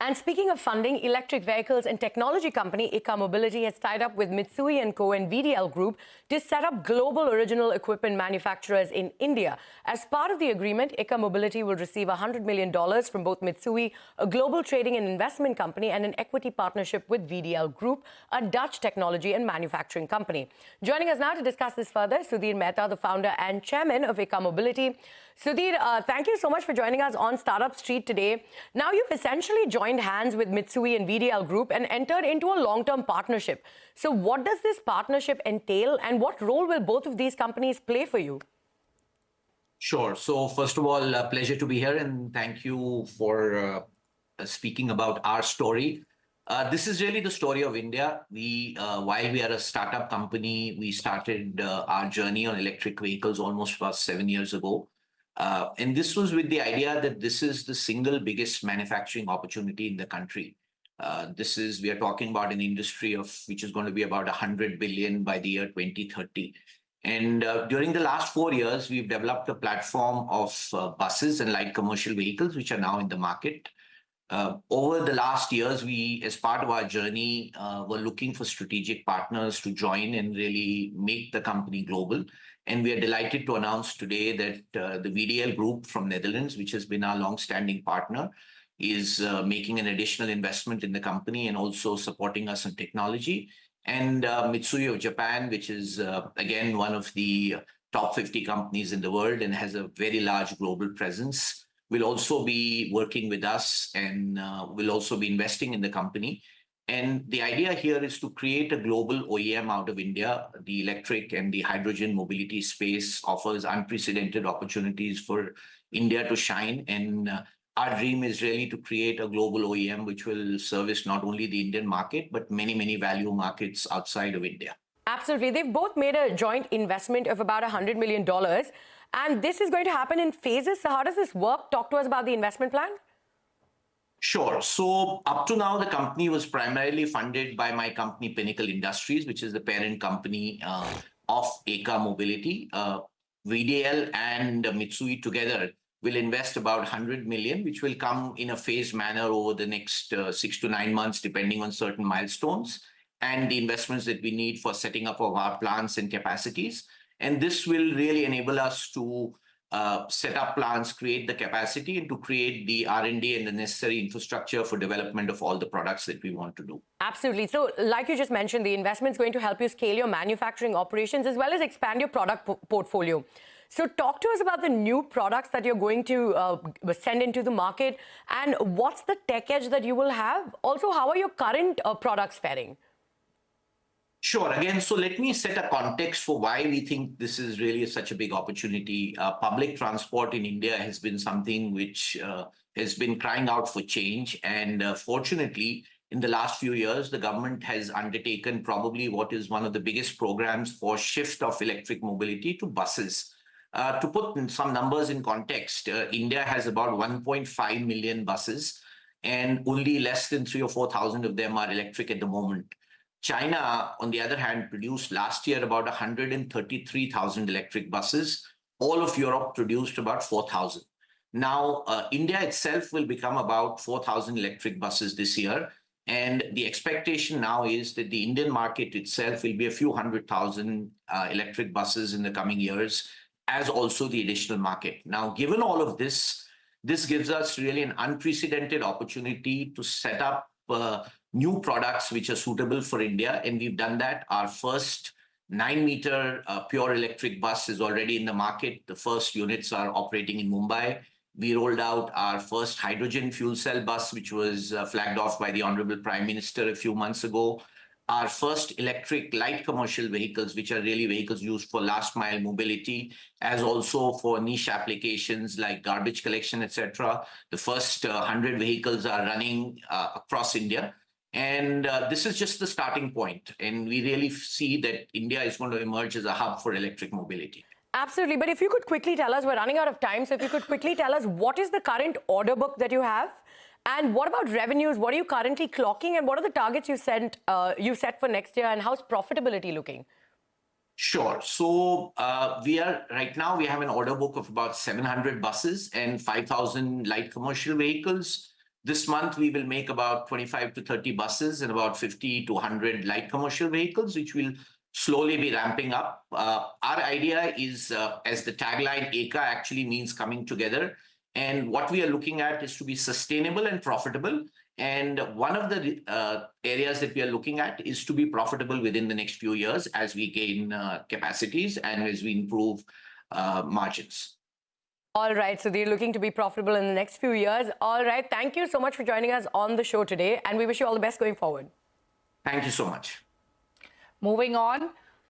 And speaking of funding, electric vehicles and technology company EKA Mobility has tied up with Mitsui & Co. and VDL Group to set up global original equipment manufacturers in India. As part of the agreement, EKA Mobility will receive $100 million from both Mitsui, a global trading and investment company, and an equity partnership with VDL Group, a Dutch technology and manufacturing company. Joining us now to discuss this further, Sudhir Mehta, the founder and chairman of EKA Mobility. Sudhir, thank you so much for joining us on Startup Street today. Now, you've essentially joined hands with Mitsui and VDL Group and entered into a long-term partnership. So what does this partnership entail, and what role will both of these companies play for you? Sure. So first of all, a pleasure to be here, and thank you for speaking about our story. This is really the story of India. While we are a startup company, we started our journey on electric vehicles almost about 7 years ago. And this was with the idea that this is the single biggest manufacturing opportunity in the country. We are talking about an industry which is going to be about 100 billion by the year 2030. And during the last 4 years, we've developed a platform of buses and light commercial vehicles, which are now in the market. Over the last years, we, as part of our journey, were looking for strategic partners to join and really make the company global. And we are delighted to announce today that the VDL Group from Netherlands, which has been our long-standing partner, is making an additional investment in the company and also supporting us on technology. And Mitsui of Japan, which is, again, one of the top 50 companies in the world and has a very large global presence, will also be working with us and will also be investing in the company. And the idea here is to create a global OEM out of India. The electric and the hydrogen mobility space offers unprecedented opportunities for India to shine. And our dream is really to create a global OEM which will service not only the Indian market, but many, many value markets outside of India. Absolutely. They've both made a joint investment of about $100 million. And this is going to happen in phases. So how does this work? Talk to us about the investment plan. Sure. So up to now, the company was primarily funded by my company, Pinnacle Industries, which is the parent company of EKA Mobility. VDL and Mitsui together will invest about 100 million, which will come in a phased manner over the next 6 to 9 months, depending on certain milestones and the investments that we need for setting up of our plants and capacities. And this will really enable us to set up plants, create the capacity, and to create the R&D and the necessary infrastructure for development of all the products that we want to do. Absolutely. So like you just mentioned, the investment is going to help you scale your manufacturing operations as well as expand your product portfolio. So talk to us about the new products that you're going to send into the market, and what's the tech edge that you will have? Also, how are your current products faring? Sure. Again, so let me set a context for why we think this is really such a big opportunity. Public transport in India has been something which has been crying out for change. And fortunately, in the last few years, the government has undertaken probably what is one of the biggest programs for shift of electric mobility to buses. To put some numbers in context, India has about 1.5 million buses, and only less than 3,000 or 4,000 of them are electric at the moment. China, on the other hand, produced last year about 133,000 electric buses. All of Europe produced about 4,000. Now, India itself will become about 4,000 electric buses this year. And the expectation now is that the Indian market itself will be a few 100,000 electric buses in the coming years, as also the additional market. Now, given all of this, this gives us really an unprecedented opportunity to set up new products which are suitable for India. And we've done that. Our first 9-meter pure electric bus is already in the market. The first units are operating in Mumbai. We rolled out our first hydrogen fuel cell bus, which was flagged off by the Honorable Prime Minister a few months ago. Our first electric light commercial vehicles, which are really vehicles used for last mile mobility, as also for niche applications like garbage collection, etc. The first 100 vehicles are running across India. And this is just the starting point. And we really see that India is going to emerge as a hub for electric mobility. Absolutely. But if you could quickly tell us, we're running out of time. So if you could quickly tell us, what is the current order book that you have? And what about revenues? What are you currently clocking? And what are the targets you set for next year? And how's profitability looking? Sure. So right now we have an order book of about 700 buses and 5,000 light commercial vehicles. This month, we will make about 25 to 30 buses and about 50 to 100 light commercial vehicles, which will slowly be ramping up. Our idea is, as the tagline EKA actually means coming together. And what we are looking at is to be sustainable and profitable. And one of the areas that we are looking at is to be profitable within the next few years as we gain capacities and as we improve margins. All right, so they're looking to be profitable in the next few years. All right, thank you so much for joining us on the show today, and we wish you all the best going forward. Thank you so much. Moving on.